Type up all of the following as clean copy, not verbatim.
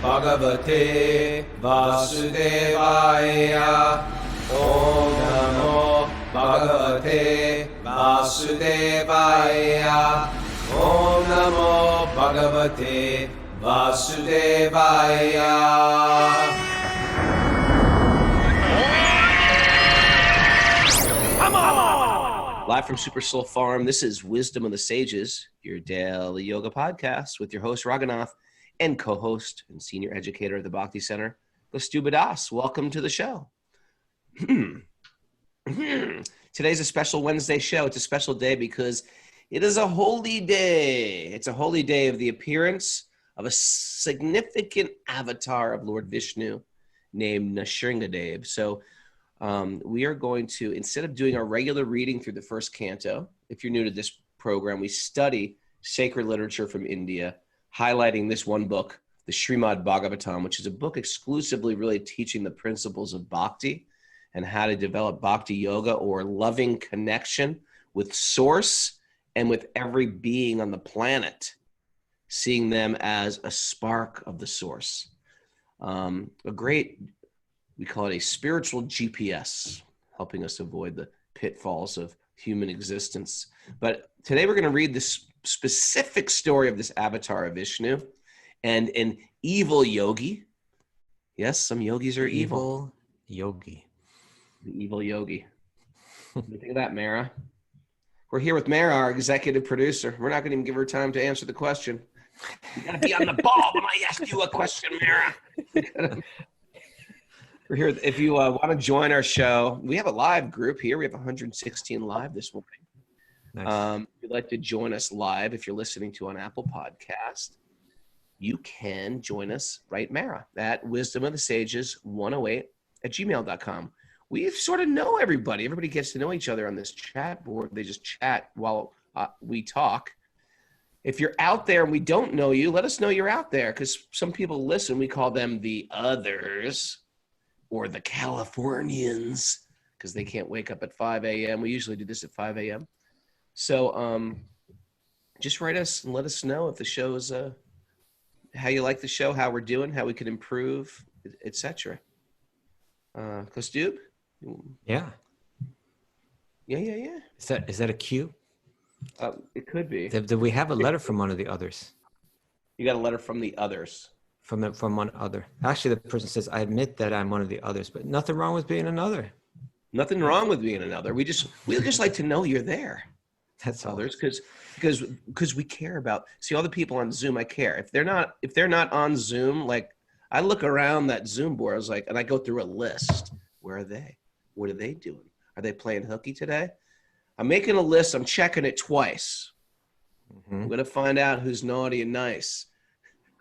Bhagavate Vasudevaya. Om Namo Bhagavate Vasudevaya. Om Namo Bhagavate Vasudevaya. Live from Super Soul Farm, this is Wisdom of the Sages, your daily yoga podcast with your host, Raghunath, and co-host and senior educator at the Bhakti Center, Kaustubha. Welcome to the show. Today's a special Wednesday show. It's a special day because it is a holy day. It's a holy day of the appearance of a significant avatar of Lord Vishnu named Nrisimhadeva. So we are going to, instead of doing our regular reading through the first canto, if you're new to this program, we study sacred literature from India, highlighting this one book, the Srimad Bhagavatam, which is a book exclusively really teaching the principles of bhakti and how to develop Bhakti-yogi, or loving connection with source and with every being on the planet, seeing them as a spark of the source. We call it a spiritual GPS, helping us avoid the pitfalls of human existence. But today we're going to read this specific story of this avatar of Vishnu and an evil yogi. Yes, some yogis are evil. Yogi. The evil yogi. What do you think of that, Mara? We're here with Mara, our executive producer. We're not going to even give her time to answer the question. You got to be on the ball when I ask you a question, Mara. We're here. If you want to join our show, we have a live group here. We have 116 live this morning. Nice. If you'd like to join us live, if you're listening to on Apple Podcast, you can join us, right, Mara, at wisdomofthesages108@gmail.com. We sort of know everybody. Everybody gets to know each other on this chat board. They just chat while we talk. If you're out there and we don't know you, let us know you're out there, because some people listen. We call them the others, or the Californians, because they can't wake up at 5 a.m. We usually do this at 5 a.m. So just write us and let us know if the show's, how you like the show, how we're doing, how we can improve, etc. Kaustubha? Yeah. Yeah. Is that a cue? It could be. Did we have a letter from one of the others? You got a letter from the others. From one other. Actually, the person says, I admit that I'm one of the others, but nothing wrong with being another. Nothing wrong with being another. We just like to know you're there. That's others, because we care about. See, all the people on Zoom, I care. If they're not on Zoom, like I look around that Zoom board, I was like, and I go through a list. Where are they? What are they doing? Are they playing hooky today? I'm making a list. I'm checking it twice. Mm-hmm. I'm gonna find out who's naughty and nice.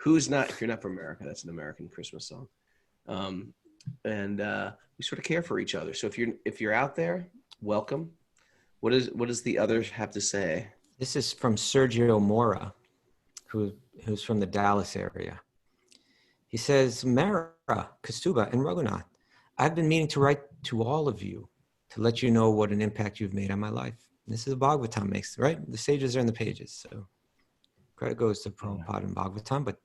Who's not? If you're not from America, that's an American Christmas song. And we sort of care for each other. So if you're out there, welcome. What does the others have to say? This is from Sergio Mora, who's from the Dallas area. He says, Mara, Kaustubha, and Raghunath, I've been meaning to write to all of you to let you know what an impact you've made on my life. And this is a Bhagavatam makes, right? The sages are in the pages, so credit goes to Prabhupada and Bhagavatam, but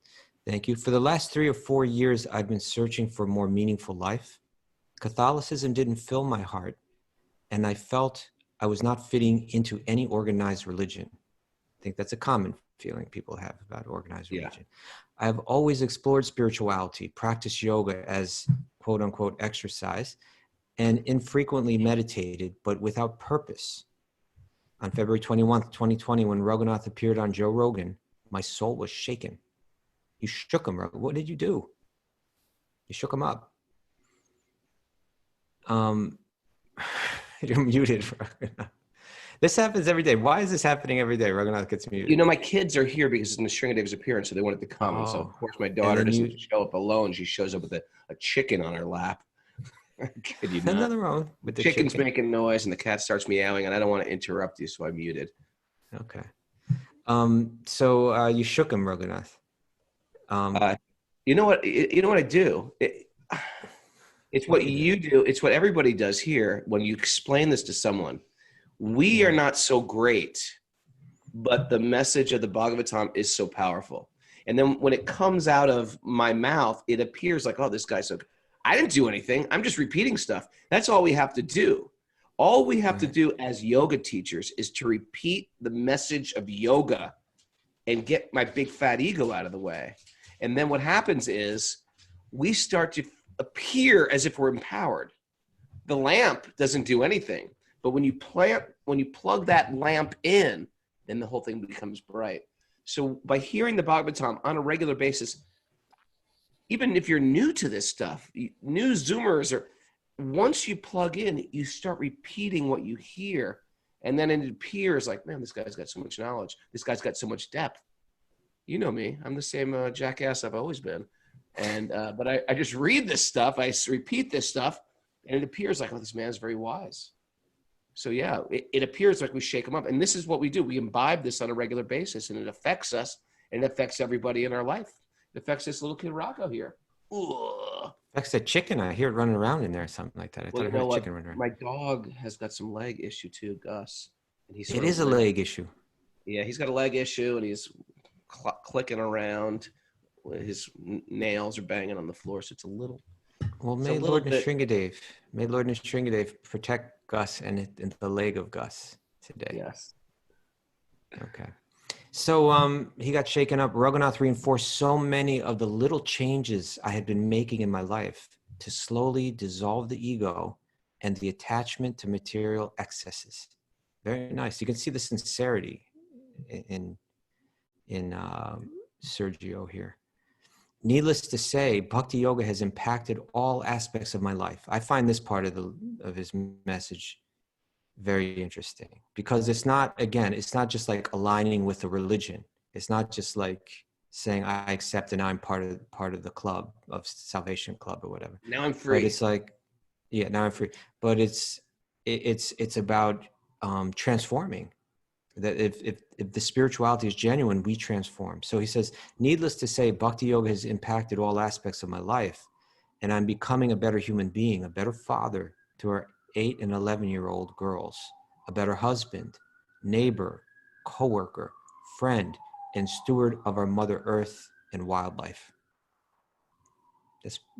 thank you. For the last 3 or 4 years, I've been searching for a more meaningful life. Catholicism didn't fill my heart, and I felt I was not fitting into any organized religion. I think that's a common feeling people have about organized religion. Yeah. I have always explored spirituality, practiced yoga as quote unquote exercise, and infrequently meditated, but without purpose. On February 21st, 2020, when Raghunath appeared on Joe Rogan, my soul was shaken. You shook him, Raghunath. What did you do? You shook him up. You're muted, Raghunath. This happens every day. Why is this happening every day? Raghunath gets muted. You know, my kids are here because it's Nrisimhadeva's appearance, so they wanted to come. And so, of course, my daughter doesn't show up alone. She shows up with a chicken on her lap. I kid you not. Nothing wrong with the chicken's making noise and the cat starts meowing, and I don't want to interrupt you, so I muted. Okay. So you shook him, Raghunath. You know what? You know what I do? It's what you do. It's what everybody does here when you explain this to someone. We are not so great, but the message of the Bhagavatam is so powerful. And then when it comes out of my mouth, it appears like, oh, this guy's so, I didn't do anything. I'm just repeating stuff. That's all we have to do. All we have to do as yoga teachers is to repeat the message of yoga and get my big fat ego out of the way. And then what happens is we start to appear as if we're empowered. The lamp doesn't do anything, but when you plug that lamp in, then the whole thing becomes bright. So by hearing the Bhagavatam on a regular basis, even if you're new to this stuff, new Zoomers, or once you plug in, you start repeating what you hear. And then it appears like, man, this guy's got so much knowledge. This guy's got so much depth. You know me. I'm the same jackass I've always been. And but I just read this stuff. I repeat this stuff. And it appears like, oh, this man's very wise. So yeah, it appears like we shake him up. And this is what we do. We imbibe this on a regular basis, and it affects us, and it affects everybody in our life. It affects this little kid Rocco here. Ugh. Affects the chicken. I hear it running around in there or something like that. I thought I heard a chicken running around. My dog has got some leg issue too, Gus. And it is a leg issue. Yeah, he's got a leg issue, and he's clicking around. His nails are banging on the floor, so it's a little... Well, may Lord Nrisimhadeva protect Gus and the leg of Gus today. Yes. Okay. So he got shaken up. Raghunath reinforced so many of the little changes I had been making in my life to slowly dissolve the ego and the attachment to material excesses. Very nice. You can see the sincerity in Sergio here. Needless to say, Bhakti-yogi has impacted all aspects of my life. I find this part of his message very interesting, because it's not just like aligning with a religion. It's not just like saying I accept and I'm part of the club of Salvation Club or whatever. Now I'm free. But it's like, yeah, now I'm free. But it's about transforming. That if the spirituality is genuine, we transform. So he says, needless to say, Bhakti-yogi has impacted all aspects of my life, and I'm becoming a better human being, a better father to our 8 and 11-year-old girls, a better husband, neighbor, coworker, friend, and steward of our Mother Earth and wildlife.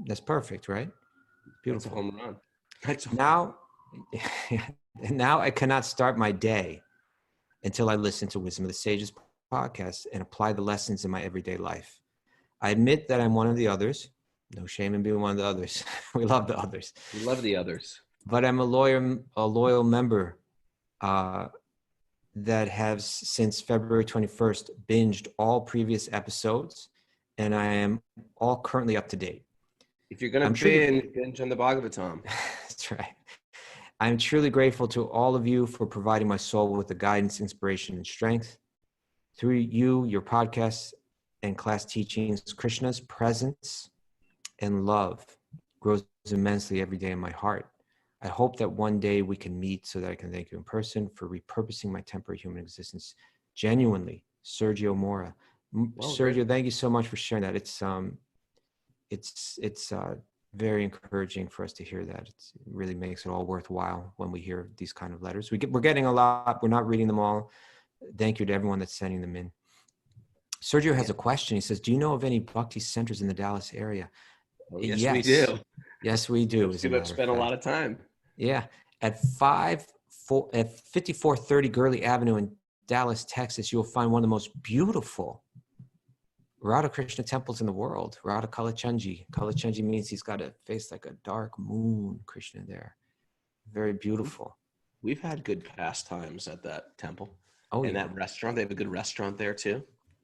That's perfect, right? Beautiful. That's a home run. Now I cannot start my day until I listen to Wisdom of the Sages podcast and apply the lessons in my everyday life. I admit that I'm one of the others. No shame in being one of the others. We love the others. We love the others. But I'm a loyal member that has since February 21st binged all previous episodes, and I am all currently up to date. If you're going to binge on the Bhagavatam. That's right. I'm truly grateful to all of you for providing my soul with the guidance, inspiration, and strength. Through you, your podcasts and class teachings, Krishna's presence and love grows immensely every day in my heart. I hope that one day we can meet so that I can thank you in person for repurposing my temporary human existence. Genuinely, Sergio Mora. Sergio, thank you so much for sharing that. It's very encouraging for us to hear that. It really makes it all worthwhile when we hear these kind of letters. We're getting a lot. We're not reading them all. Thank you to everyone that's sending them in. Sergio has a question. He says, do you know of any Bhakti centers in the Dallas area? Oh, yes, we do. Yes, we do. We've spent a lot of time. Yeah. At 5430 Gurley Avenue in Dallas, Texas, you'll find one of the most beautiful Radha Krishna temples in the world, Radha Kalachandji. Kalachandji means he's got a face like a dark moon, Krishna there. Very beautiful. We've had good pastimes at that temple. Oh, and that restaurant. They have a good restaurant there too.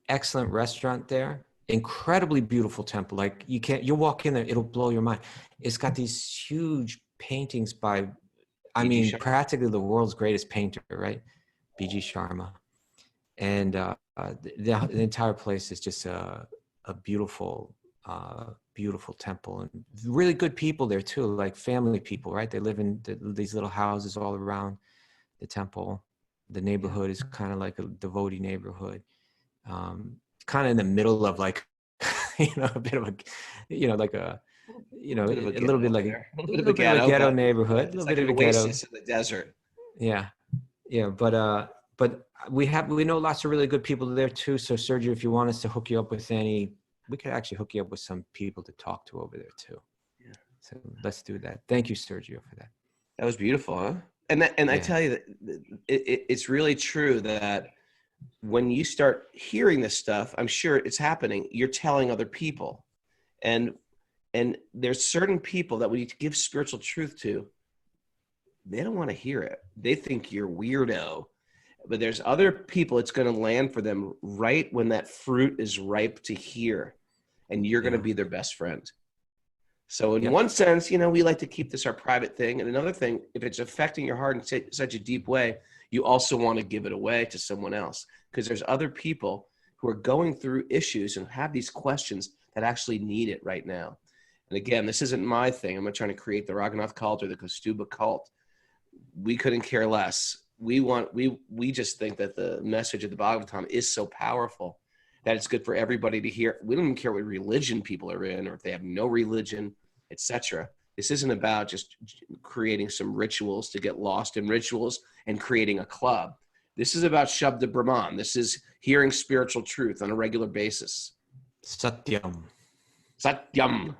Excellent restaurant there. Incredibly beautiful temple. Like you'll walk in there, it'll blow your mind. It's got these huge paintings by, practically the world's greatest painter, right? B.G. Sharma. And the entire place is just a beautiful, beautiful temple, and really good people there too, like family people, right? They live in these little houses all around the temple. The neighborhood is kind of like a devotee neighborhood, kind of in the middle of like, a bit of a, like a, a little bit like a little bit of a ghetto neighborhood, a little bit of a ghetto in the desert. Yeah, but but we know lots of really good people there too. So Sergio, if you want us to hook you up with any, we could actually hook you up with some people to talk to over there too. Yeah. So let's do that. Thank you, Sergio, for that. That was beautiful, huh? And I Yeah. tell you that it's really true that when you start hearing this stuff, I'm sure it's happening. You're telling other people, and there's certain people that when you give spiritual truth to, they don't want to hear it. They think you're weirdo. But there's other people, it's going to land for them right when that fruit is ripe to hear, and you're going to be their best friend. So in one sense, we like to keep this our private thing. And another thing, if it's affecting your heart in such a deep way, you also want to give it away to someone else, because there's other people who are going through issues and have these questions that actually need it right now. And again, this isn't my thing. I'm not trying to create the Raghunath cult or the Kaustubha cult. We couldn't care less. We just think that the message of the Bhagavatam is so powerful that it's good for everybody to hear. We don't even care what religion people are in, or if they have no religion, etc. This isn't about just creating some rituals to get lost in rituals and creating a club. This is about Shabda Brahman. This is hearing spiritual truth on a regular basis. Satyam. Satyam.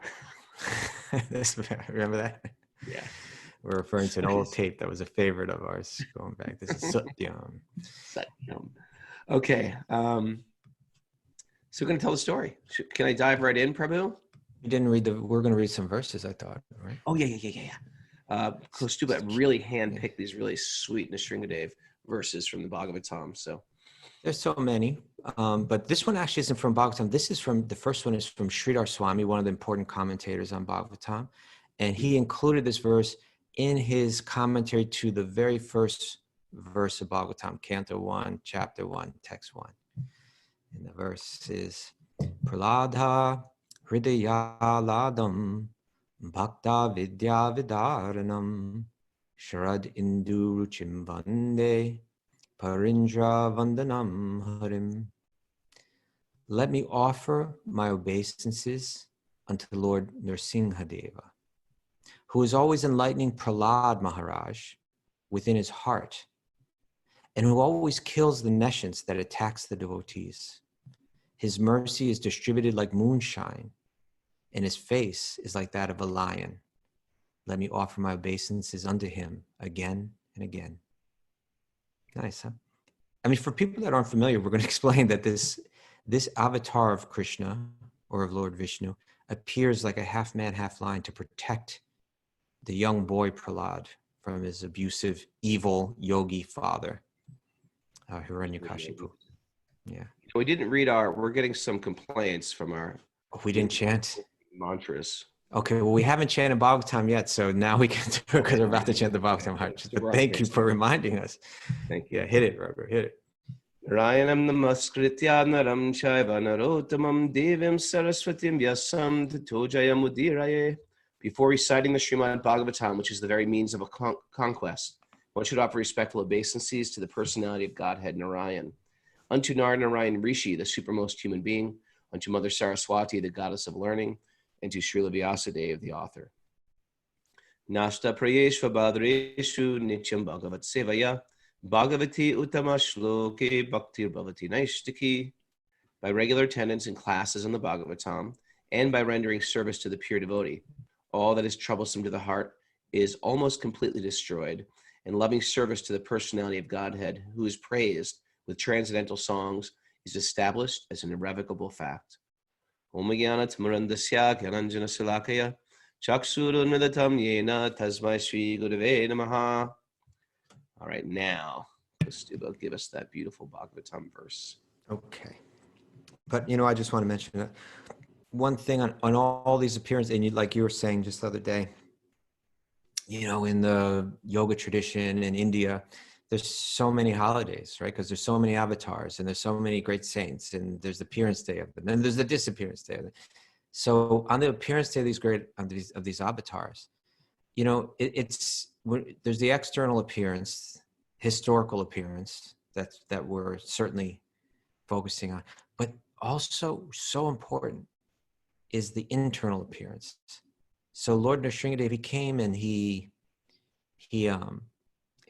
Remember that? Yeah. We're referring to an old tape that was a favorite of ours going back. This is Satyam. Satyam. Okay. So we're going to tell the story. Can I dive right in, Prabhu? You didn't read we're going to read some verses, I thought, right? Oh, yeah. Kaustubha really handpicked these really sweet Nrisimhadeva verses from the Bhagavatam. So there's so many, but this one actually isn't from Bhagavatam. The first one is from Sridhar Swami, one of the important commentators on Bhagavatam. And he included this verse in his commentary to the very first verse of Bhagavatam, Canto 1, Chapter 1, Text 1. And the verse is, Praladha Hridayaladam Bhakta Vidya Vidaranam Sharad Indu Ruchim Vande Parindra Vandanam Harim. Let me offer my obeisances unto Lord Narasimhadeva, who is always enlightening Prahlad Maharaj within his heart, and who always kills the nescience that attacks the devotees. His mercy is distributed like moonshine, and his face is like that of a lion. Let me offer my obeisances unto him again and again. Nice, huh? I mean, for people that aren't familiar, we're going to explain that this avatar of Krishna, or of Lord Vishnu, appears like a half man, half lion to protect the young boy Prahlad from his abusive, evil yogi father, Hiranyakashipu. Yeah. We didn't read we're getting some complaints from our. We didn't chant mantras. Okay, well, we haven't chanted Bhagavatam yet, so now we can do it because we're about to chant the Bhagavatam. But thank you for reminding us. Thank you. Yeah, hit it, Raghu, hit it. Narayanam namaskritya naram chaiva narottamam devim saraswatim vyasam tato jayamudiraye. Before reciting the Srimad Bhagavatam, which is the very means of a conquest, one should offer respectful obeisances to the personality of Godhead Narayan, unto Narayan Rishi, the supermost human being, unto Mother Saraswati, the goddess of learning, and to Srila Vyasadeva, the author. Nashta prayeshva badreshu nityam bhagavat sevaya bhagavati uttama shloke bhaktir bhavati naishtiki. By regular attendance in classes on the Bhagavatam, and by rendering service to the pure devotee, all that is troublesome to the heart is almost completely destroyed, and loving service to the personality of Godhead, who is praised with transcendental songs, is established as an irrevocable fact. Om Jnana Timirandasya Gyananjana Silakaya Chaksurunmidatam Yena Tasmai Shri Gurave Namaha. All right, now, Kaustubha, give us that beautiful Bhagavatam verse. Okay. But, I just want to mention that one thing on all these appearances, and like you were saying just the other day, in the yoga tradition in India, there's so many holidays, right? Because there's so many avatars, and there's so many great saints, and there's the appearance day of them, and there's the disappearance day of them. So on the appearance day of these avatars, there's the external appearance, historical appearance that we're certainly focusing on, but also so important is the internal appearance. So Lord Nrisimhadeva, he came and he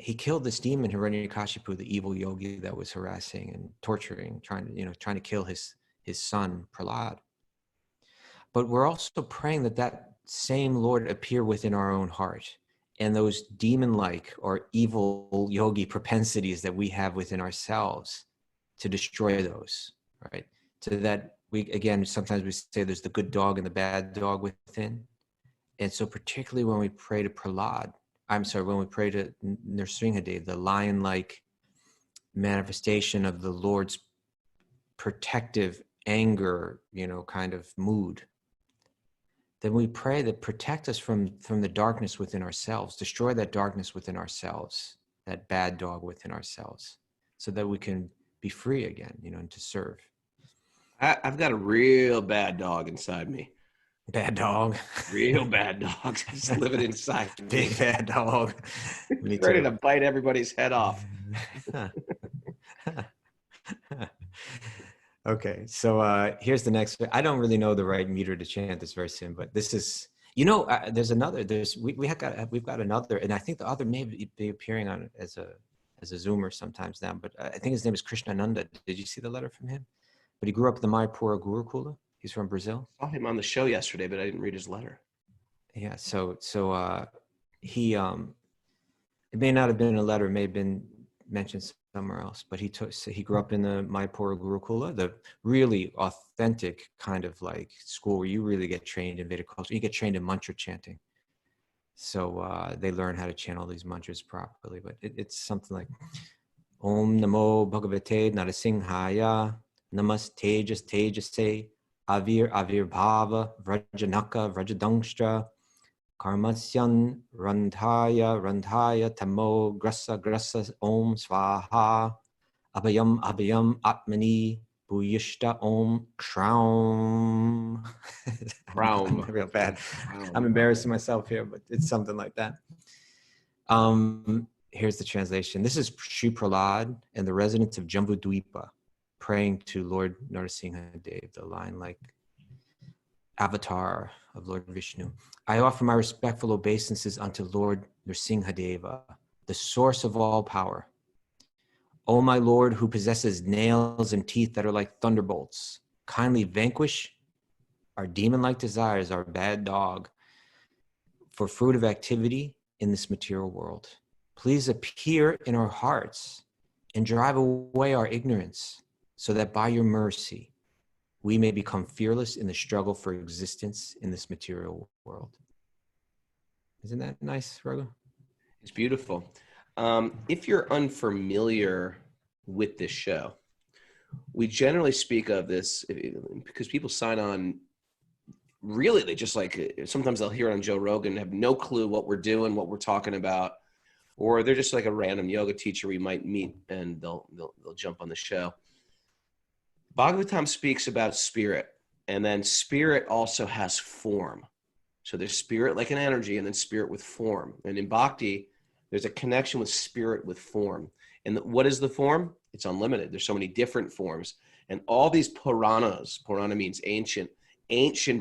he killed this demon Hiranyakashipu, the evil yogi that was harassing and torturing, trying to kill his son Prahlad. But we're also praying that that same Lord appear within our own heart, and those demon-like or evil yogi propensities that we have within ourselves, to destroy those, right? So that sometimes we say there's the good dog and the bad dog within. And so particularly when we pray to when we pray to Nrisimhadeva, the lion-like manifestation of the Lord's protective anger, kind of mood, then we pray that protect us from the darkness within ourselves, destroy that darkness within ourselves, that bad dog within ourselves, so that we can be free again, and to serve. I've got a real bad dog inside me. Bad dog. Real bad dog just living inside me. Big bad dog. Ready to bite everybody's head off. Okay, so here's the next. I don't really know the right meter to chant this verse in, but this is, there's another. We've got another, and I think the other may be appearing on as a Zoomer sometimes now. But I think his name is Krishnananda. Did you see the letter from him? But he grew up in the Mayapura Gurukula. He's from Brazil. I saw him on the show yesterday, but I didn't read his letter. Yeah, so he it may not have been a letter, it may have been mentioned somewhere else, but he grew up in the Mayapura Gurukula, the really authentic kind of like school where you really get trained in Vedic culture. You get trained in mantra chanting. So they learn how to chant all these mantras properly, but it's something like Om Namo Bhagavate Narasimhaya Namaste Tejase Avir Bhava Vrajanaka Vrajadangstra Karmasyan Randhaya Tamo Grasa Om Svaha Abhayam Atmani Bhuyishta Om Shraum. Shraum. Real bad. I'm embarrassing myself here, but it's something like that. Here's the translation. This is Shri Prahlad and the residents of Jambudvipa praying to Lord Narasimhadeva, the lion-like avatar of Lord Vishnu. I offer my respectful obeisances unto Lord Nrisimhadeva, the source of all power. O my Lord, who possesses nails and teeth that are like thunderbolts, kindly vanquish our demon-like desires, our bad dog, for fruit of activity in this material world. Please appear in our hearts and drive away our ignorance, so that by your mercy, we may become fearless in the struggle for existence in this material world. Isn't that nice, Raghu? It's beautiful. If you're unfamiliar with this show, we generally speak of this because people sign on. Really, they just sometimes they'll hear it on Joe Rogan and have no clue what we're doing, what we're talking about, or they're just like a random yoga teacher we might meet and they'll jump on the show. Bhagavatam speaks about spirit, and then spirit also has form. So there's spirit like an energy, and then spirit with form. And in Bhakti, there's a connection with spirit with form. And what is the form? It's unlimited. There's so many different forms. And all these Puranas, Purana means ancient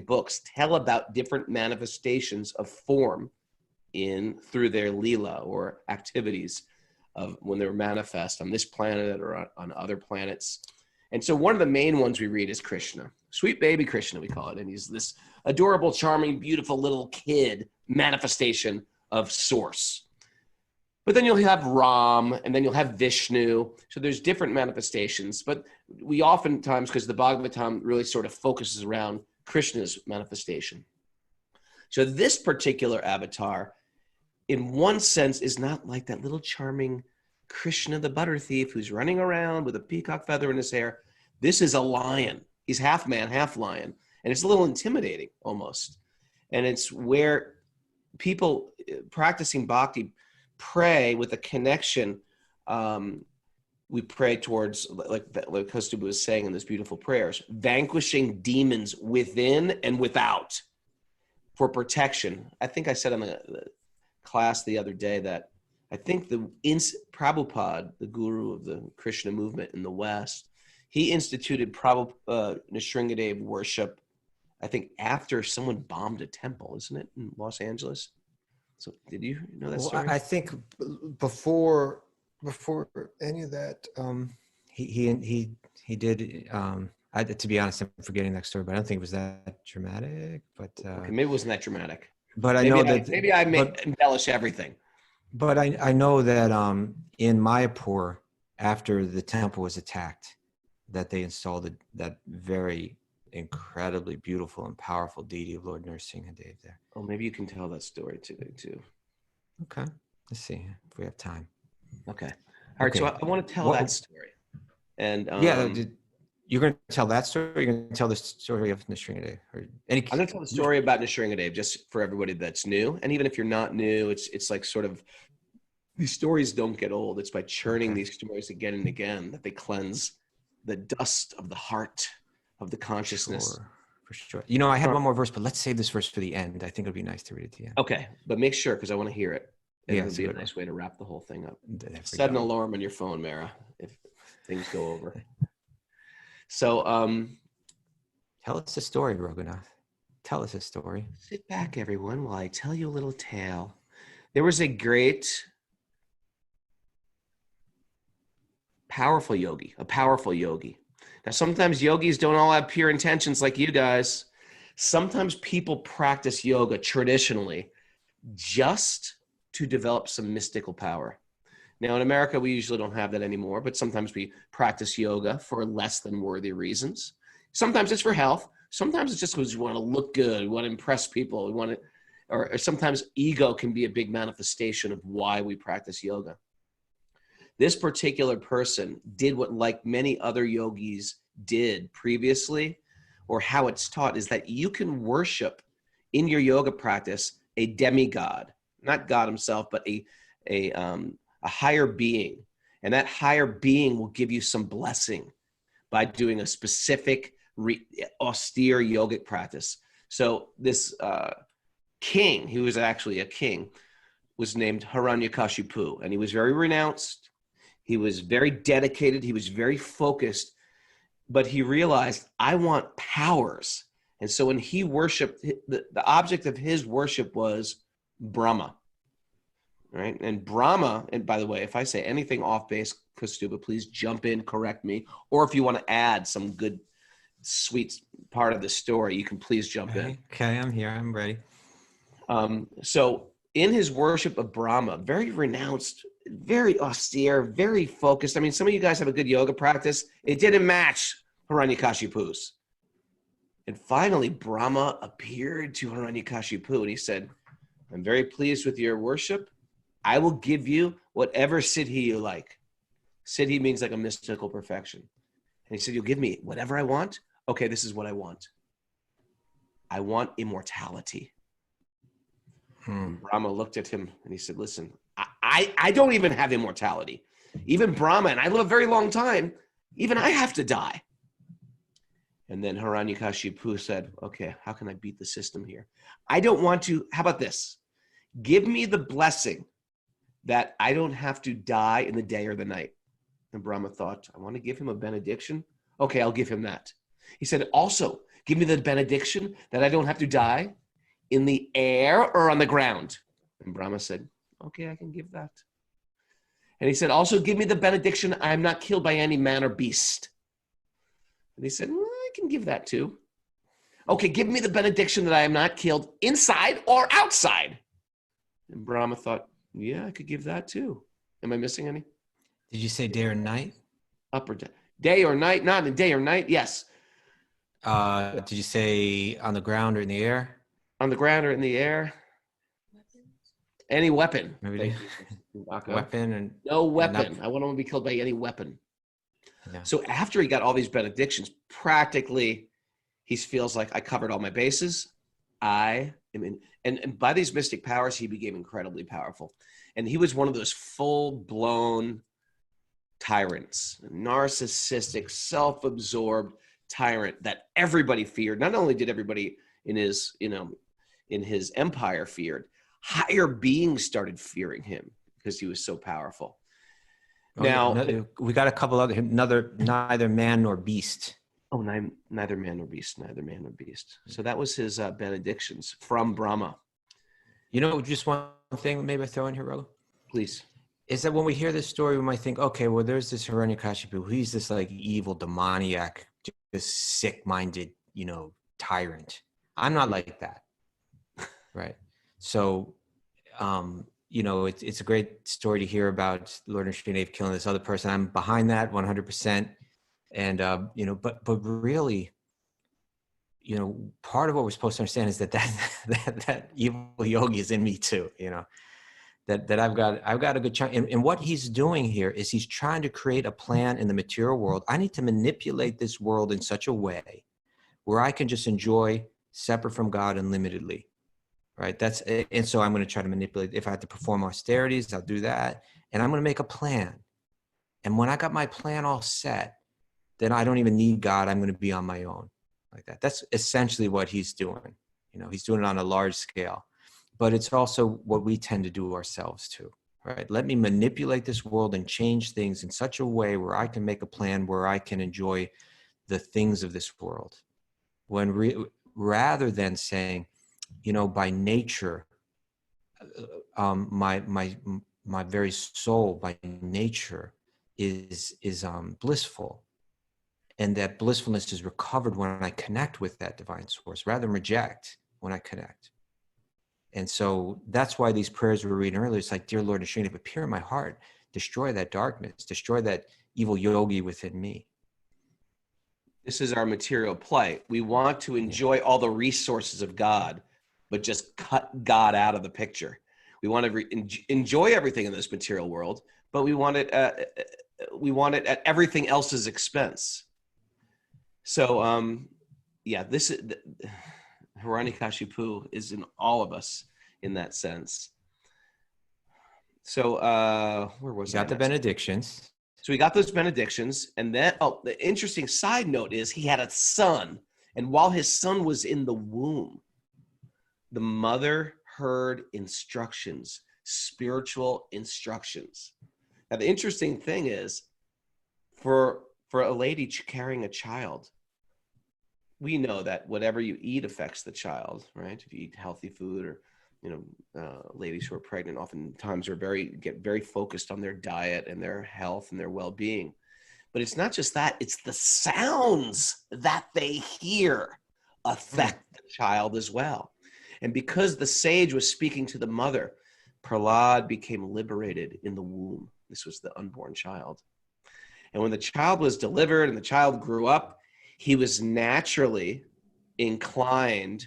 books, tell about different manifestations of form through their Leela or activities of when they're manifest on this planet or on other planets. And so one of the main ones we read is Krishna, sweet baby Krishna, we call it. And he's this adorable, charming, beautiful little kid manifestation of source. But then you'll have Ram, and then you'll have Vishnu. So there's different manifestations. But we oftentimes, because the Bhagavatam really sort of focuses around Krishna's manifestation. So this particular avatar, in one sense, is not like that little charming Krishna the butter thief who's running around with a peacock feather in his hair. This is a lion. He's half man, half lion. And it's a little intimidating almost. And it's where people practicing bhakti pray with a connection. We pray towards, like Kaustubha was saying in those beautiful prayers, vanquishing demons within and without for protection. I think I said on the class the other day that I think Prabhupada, the guru of the Krishna movement in the West, he instituted Nrisimhadeva worship, I think, after someone bombed a temple, isn't it, in Los Angeles? So did you know that Well, story? I think before any of that, he did. To be honest, I'm forgetting that story, but I don't think it was that dramatic. But Okay, maybe it wasn't that dramatic. I know that. Maybe I But embellish everything. but I know that in Mayapur, after the temple was attacked, that they installed that very incredibly beautiful and powerful deity of Lord Narasimhadeva there. Oh, maybe you can tell that story today too. Okay, let's see if we have time. Okay, all right. Okay, So I want to tell that story, and you're going to tell that story. Or you're going to tell the story of Nrisimhadeva, or any. I'm going to tell the story about Nrisimhadeva just for everybody that's new, and even if you're not new, it's like sort of these stories don't get old. It's by churning these stories again and again that they cleanse the dust of the heart, of the consciousness. For sure. You know, I had one more verse, but let's save this verse for the end. I think it'd be nice to read it to you. Okay, but make sure, because I want to hear it. And Yeah, it'll be a nice way to wrap the whole thing up. Set an alarm on your phone, Mara, if things go over. So, tell us a story, Raghunath. Tell us a story. Sit back, everyone, while I tell you a little tale. There was a great, powerful yogi. Now, sometimes yogis don't all have pure intentions like you guys. Sometimes people practice yoga traditionally just to develop some mystical power. Now, in America, we usually don't have that anymore, but sometimes we practice yoga for less than worthy reasons. Sometimes it's for health. Sometimes it's just because we want to look good, we want to impress people, we want to, or sometimes ego can be a big manifestation of why we practice yoga. This particular person did what like many other yogis did previously, or how it's taught is that you can worship in your yoga practice a demigod, not God himself, but a higher being. And that higher being will give you some blessing by doing a specific austere yogic practice. So this king, who was actually a king, was named Hiranyakashipu, and he was very renounced. He was very dedicated. He was very focused, but he realized, I want powers. And so when he worshiped, the object of his worship was Brahma, right? And Brahma, and by the way, if I say anything off base, Kaustubha, please jump in, correct me. Or if you want to add some good, sweet part of the story, you can please jump in. Okay, I'm here. I'm ready. So in his worship of Brahma, very renounced, very austere, very focused. I mean, some of you guys have a good yoga practice. It didn't match Hiranyakashipu's. And finally, Brahma appeared to Hiranyakashipu and he said, I'm very pleased with your worship. I will give you whatever siddhi you like. Siddhi means like a mystical perfection. And he said, you'll give me whatever I want? Okay, this is what I want. I want immortality. And Brahma looked at him and he said, listen, I don't even have immortality. Even Brahma, and I live a very long time, even I have to die. And then Hiranyakashipu said, okay, how can I beat the system here? I don't want to, how about this? Give me the blessing that I don't have to die in the day or the night. And Brahma thought, I want to give him a benediction. Okay, I'll give him that. He said, also, give me the benediction that I don't have to die in the air or on the ground. And Brahma said, okay, I can give that. And he said, also give me the benediction I am not killed by any man or beast. And he said, I can give that too. Okay, give me the benediction that I am not killed inside or outside. And Brahma thought, yeah, I could give that too. Am I missing any? Did you say day or night? Up or down? Day or night? Not in day or night? Yes. Did you say on the ground or in the air? On the ground or in the air? Any weapon. Maybe weapon and no weapon. I want to be killed by any weapon. Yeah. So after he got all these benedictions, practically he feels like I covered all my bases. I am in, and by these mystic powers, he became incredibly powerful. And he was one of those full-blown tyrants, narcissistic, self-absorbed tyrant that everybody feared. Not only did everybody in his, in his empire feared, higher beings started fearing him because he was so powerful. Now we got a couple other, neither man nor beast. Oh, neither man nor beast, neither man nor beast. So that was his benedictions from Brahma. You know, just one thing maybe I throw in here, Raghu, Please. is that when we hear this story, we might think, okay, well, there's this Hiranyakashipu. He's this like evil, demoniac, just sick-minded, tyrant. I'm not like that, right? So, it's a great story to hear about Lord Narasimhadeva killing this other person. I'm behind that 100%. And, but really, part of what we're supposed to understand is that evil yogi is in me too, that I've got a good chance. And what he's doing here is he's trying to create a plan in the material world. I need to manipulate this world in such a way where I can just enjoy separate from God unlimitedly, right? And so I'm going to try to manipulate. If I have to perform austerities, I'll do that. And I'm going to make a plan. And when I got my plan all set, then I don't even need God. I'm going to be on my own like that. That's essentially what he's doing. He's doing it on a large scale. But it's also what we tend to do ourselves too, right? Let me manipulate this world and change things in such a way where I can make a plan where I can enjoy the things of this world. Rather than saying, by nature, my very soul by nature is blissful, and that blissfulness is recovered when I connect with that divine source, rather than reject when I connect. And so that's why these prayers we were reading earlier, it's like, dear Lord Narasimhadeva, appear in my heart, destroy that darkness, destroy that evil yogi within me. This is our material plight. We want to enjoy all the resources of God, but just cut God out of the picture. We want to enjoy everything in this material world, but we want it at everything else's expense. So, this is Hiranyakashipu is in all of us in that sense. So, where was I? Got the benedictions. So we got those benedictions, and then, the interesting side note is he had a son, and while his son was in the womb, the mother heard instructions, spiritual instructions. Now, the interesting thing is, for a lady carrying a child, we know that whatever you eat affects the child, right? If you eat healthy food, or ladies who are pregnant oftentimes get very focused on their diet and their health and their well-being. But it's not just that, it's the sounds that they hear affect the child as well. And because the sage was speaking to the mother, Prahlad became liberated in the womb. This was the unborn child. And when the child was delivered and the child grew up, he was naturally inclined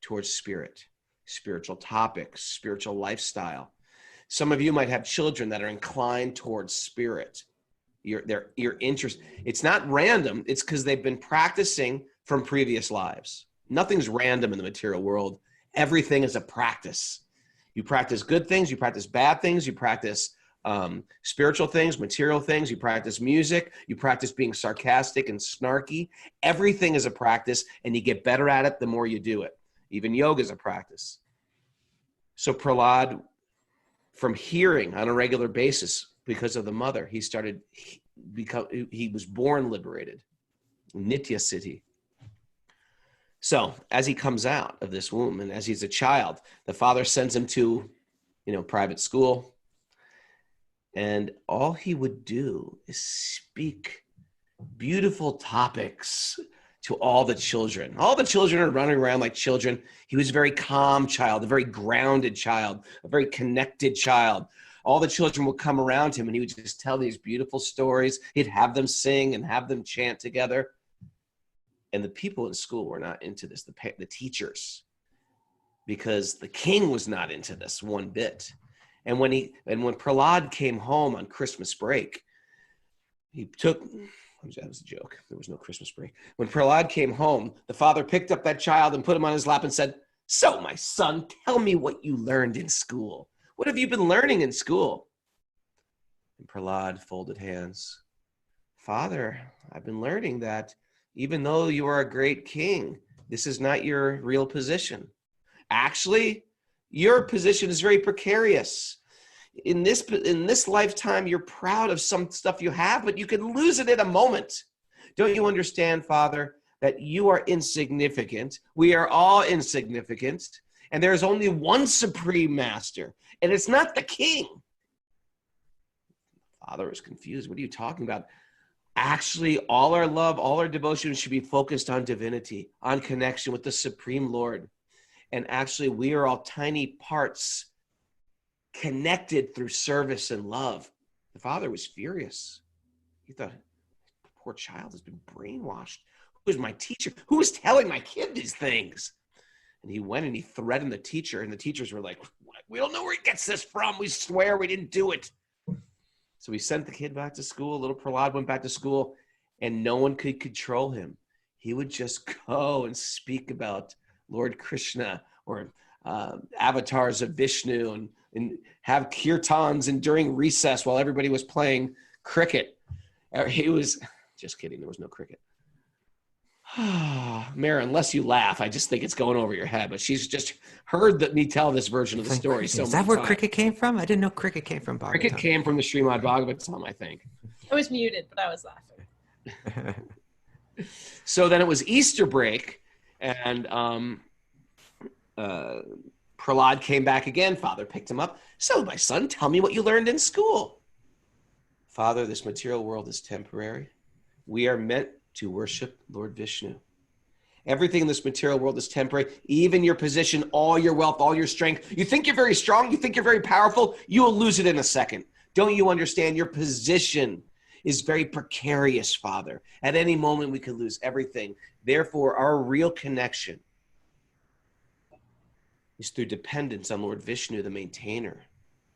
towards spiritual topics, spiritual lifestyle. Some of you might have children that are inclined towards spirit. Your interest, it's not random. It's because they've been practicing from previous lives. Nothing's random in the material world. Everything is a practice. You practice good things, you practice bad things, you practice spiritual things, material things, you practice music, you practice being sarcastic and snarky. Everything is a practice, and you get better at it the more you do it. Even yoga is a practice. So Prahlad, from hearing on a regular basis because of the mother, he was born liberated, Nitya Siddhi. So as he comes out of this womb and as he's a child, the father sends him to, private school. And all he would do is speak beautiful topics to all the children. All the children are running around like children. He was a very calm child, a very grounded child, a very connected child. All the children would come around him and he would just tell these beautiful stories. He'd have them sing and have them chant together. And the people in school were not into this, the teachers, because the king was not into this one bit. And when Prahlad came home on Christmas break, that was a joke. There was no Christmas break. When Prahlad came home, the father picked up that child and put him on his lap and said, "So, my son, tell me what you learned in school. What have you been learning in school?" And Prahlad folded hands. "Father, I've been learning that even though you are a great king, this is not your real position. Actually, your position is very precarious. In this lifetime, you're proud of some stuff you have, but you can lose it in a moment. Don't you understand, Father, that you are insignificant? We are all insignificant. And there is only one supreme master, and it's not the king. Father was confused. What are you talking about? Actually, all our love, all our devotion should be focused on divinity, on connection with the Supreme Lord. And actually, we are all tiny parts connected through service and love. The father was furious. He thought, poor child has been brainwashed. Who is my teacher? Who is telling my kid these things? And he went and he threatened the teacher, and the teachers were like, we don't know where he gets this from. We swear we didn't do it. So he sent the kid back to school. Little Prahlad went back to school, and no one could control him. He would just go and speak about Lord Krishna or avatars of Vishnu and have kirtans and during recess while everybody was playing cricket. He was, just kidding, there was no cricket. Mara, unless you laugh, I just think it's going over your head, but she's just heard me tell this version of the story so much. Is that where cricket came from? I didn't know cricket came from Bhagavatam. Cricket came from the Srimad Bhagavatam, I think. I was muted, but I was laughing. So then it was Easter break, and Prahlad came back again. Father picked him up. So, my son, tell me what you learned in school. Father, this material world is temporary. We are meant to worship Lord Vishnu. Everything in this material world is temporary, even your position, all your wealth, all your strength. You think you're very strong, you think you're very powerful, you will lose it in a second. Don't you understand? Your position is very precarious, Father. At any moment, we could lose everything. Therefore, our real connection is through dependence on Lord Vishnu, the maintainer,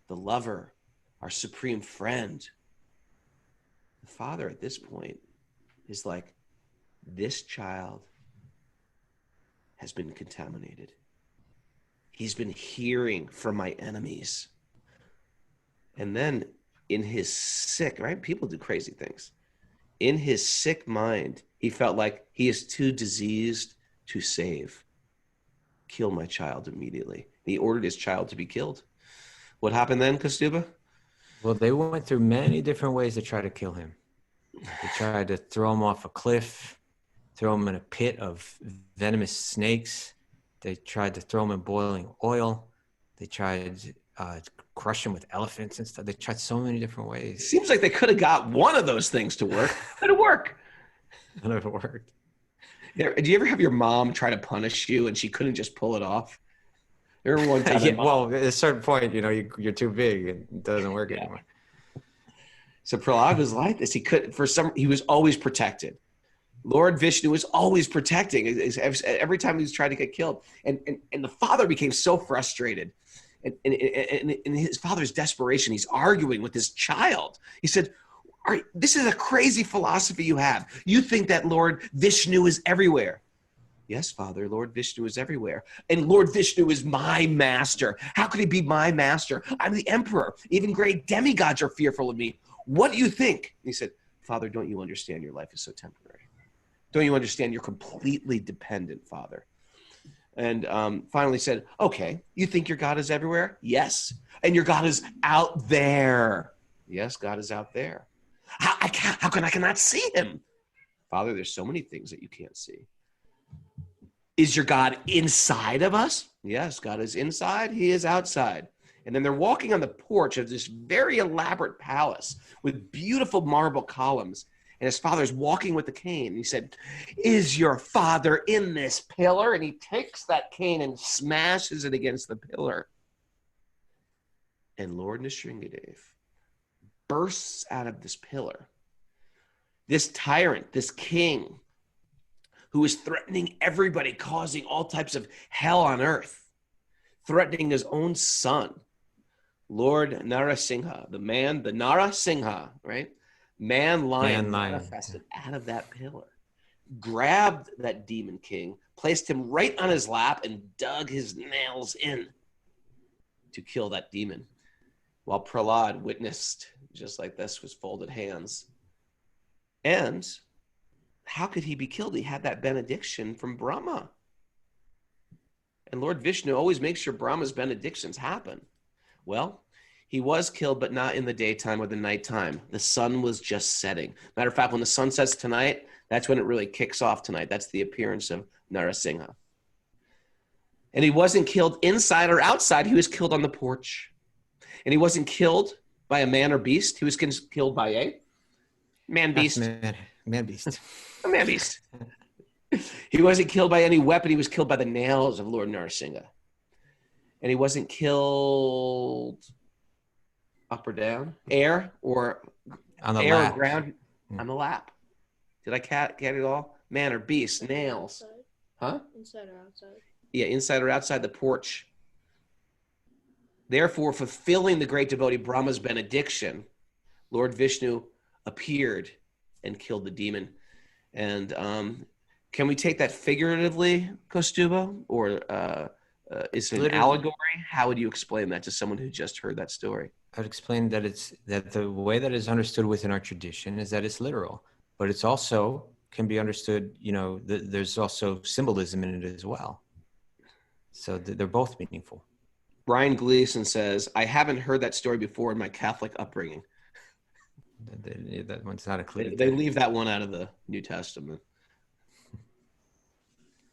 the lover, our supreme friend. The Father at this point is like, this child has been contaminated. He's been hearing from my enemies. And then in his sick, right? People do crazy things. In his sick mind, he felt like he is too diseased to save. Kill my child immediately. He ordered his child to be killed. What happened then, Kaustubha? Well, they went through many different ways to try to kill him. They tried to throw him off a cliff, throw him in a pit of venomous snakes. They tried to throw him in boiling oil. They tried to crush him with elephants and stuff. They tried so many different ways. Seems like they could have got one of those things to work. Could have worked. None of it worked. Do you ever have your mom try to punish you and she couldn't just pull it off? Everyone Yeah, well, at a certain point, you're too big and it doesn't work anymore. So Prahlad was like this. He was always protected. Lord Vishnu was always protecting every time he was trying to get killed. And the father became so frustrated. And in his father's desperation, he's arguing with his child. He said, this is a crazy philosophy you have. You think that Lord Vishnu is everywhere. Yes, Father, Lord Vishnu is everywhere. And Lord Vishnu is my master. How could he be my master? I'm the emperor. Even great demigods are fearful of me. What do you think? And he said, Father, don't you understand your life is so temporary? Don't you understand you're completely dependent, Father? And finally said, okay, you think your God is everywhere? Yes. And your God is out there. Yes, God is out there. How can I cannot see him? Father, there's so many things that you can't see. Is your God inside of us? Yes, God is inside. He is outside. And then they're walking on the porch of this very elaborate palace with beautiful marble columns. And his father's walking with the cane. And he said, is your father in this pillar? And he takes that cane and smashes it against the pillar. And Lord Nrisimhadeva bursts out of this pillar. This tyrant, this king, who is threatening everybody, causing all types of hell on earth, threatening his own son, Lord Narasimha, the Narasimha, right? Man lion manifested out of that pillar, grabbed that demon king, placed him right on his lap, and dug his nails in to kill that demon. While Prahlad witnessed just like this with folded hands. And how could he be killed? He had that benediction from Brahma. And Lord Vishnu always makes sure Brahma's benedictions happen. Well, he was killed, but not in the daytime or the nighttime. The sun was just setting. Matter of fact, when the sun sets tonight, that's when it really kicks off tonight. That's the appearance of Narasimha. And he wasn't killed inside or outside. He was killed on the porch. And he wasn't killed by a man or beast. He was killed by a man-beast. Man-beast. A man-beast. He wasn't killed by any weapon. He was killed by the nails of Lord Narasimha. And he wasn't killed up or down, air or On the air lap. or ground, on the lap. Did I get it all? Man or beast, nails. Outside. Huh? Inside or outside? Yeah, inside or outside the porch. Therefore, fulfilling the great devotee Brahma's benediction, Lord Vishnu appeared and killed the demon. And can we take that figuratively, Kaustubha? Or is it an Literally. allegory? How would you explain that to someone who just heard that story? I would explain that that the way that is understood within our tradition is that it's literal, but it's also can be understood, there's also symbolism in it as well. So they're both meaningful. Brian Gleason says, I haven't heard that story before in my Catholic upbringing. That one's not included. They leave that one out of the New Testament.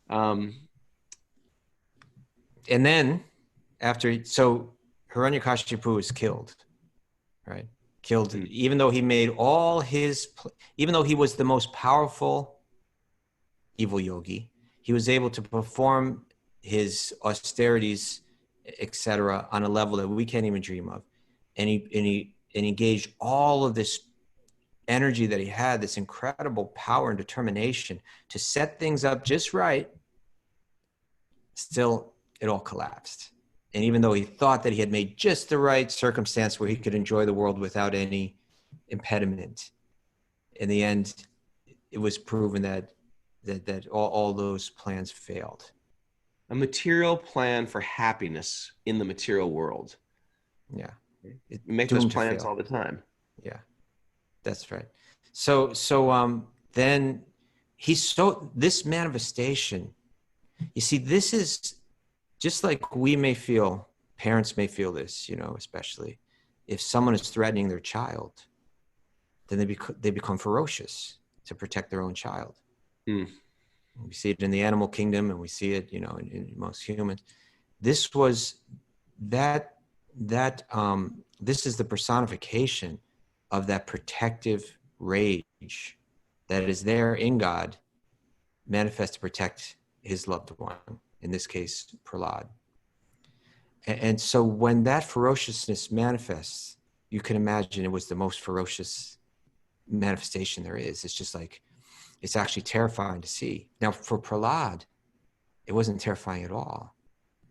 And then so Hiranyakashipu is killed, right? Killed, even though he made even though he was the most powerful evil yogi, he was able to perform his austerities, etc., on a level that we can't even dream of. And he engaged all of this energy that he had, this incredible power and determination to set things up just right. Still, it all collapsed. And even though he thought that he had made just the right circumstance where he could enjoy the world without any impediment, in the end, it was proven that all those plans failed. A material plan for happiness in the material world. Yeah. You make those plans all the time. Yeah, that's right. So then this manifestation, you see, this is just like we may feel, parents may feel this, especially if someone is threatening their child, then they become ferocious to protect their own child. We see it in the animal kingdom, and we see it, in most humans. This was this is the personification of that protective rage that is there in God, manifest to protect his loved one, in this case, Prahlad. And so when that ferociousness manifests, you can imagine it was the most ferocious manifestation there is. It's just like, it's actually terrifying to see. Now, for Prahlad, it wasn't terrifying at all.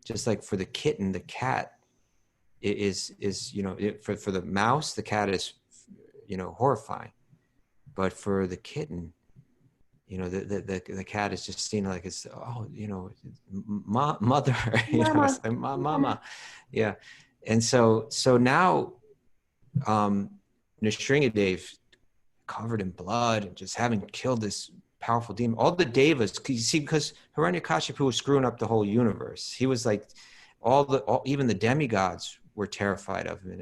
Just like for the kitten, the cat is for the mouse, the cat is, horrifying. But for the kitten, the cat is just seen like it's, mother, Mama. Mama. Yeah. And so now, Nrisimhadeva, covered in blood and just having killed this powerful demon, all the devas, you see, because Hiranyakashipu was screwing up the whole universe. He was like, even the demigods were terrified of him, and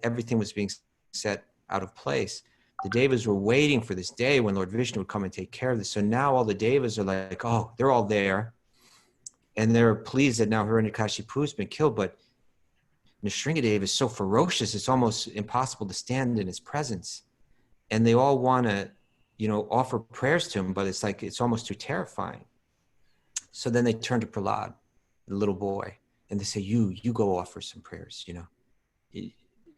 everything was being set out of place. The devas were waiting for this day when Lord Vishnu would come and take care of this. So now all the devas are like, oh, they're all there, and they're pleased that now Hiranyakashipu has been killed. But Nrisimhadeva is so ferocious, it's almost impossible to stand in his presence. And they all want to, offer prayers to him, but it's almost too terrifying. So then they turn to Prahlad, the little boy, and they say, you go offer some prayers,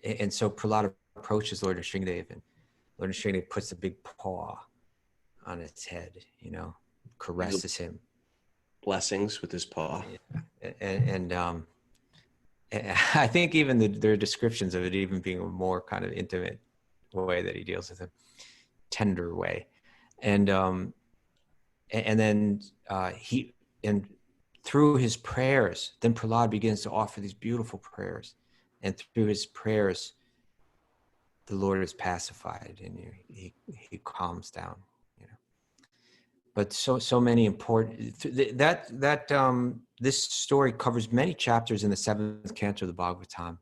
And so Prahlad approaches Lord Nrisimhadeva, and Lord Nrisimhadeva puts a big paw on its head, caresses him. Blessings with his paw. And I think even there are descriptions of it even being a more kind of intimate way that he deals with him, tender way. And then through his prayers, then Prahlad begins to offer these beautiful prayers. And through his prayers, the Lord is pacified and he calms down, But so many important this story covers many chapters in the 7th canto of the Bhagavatam,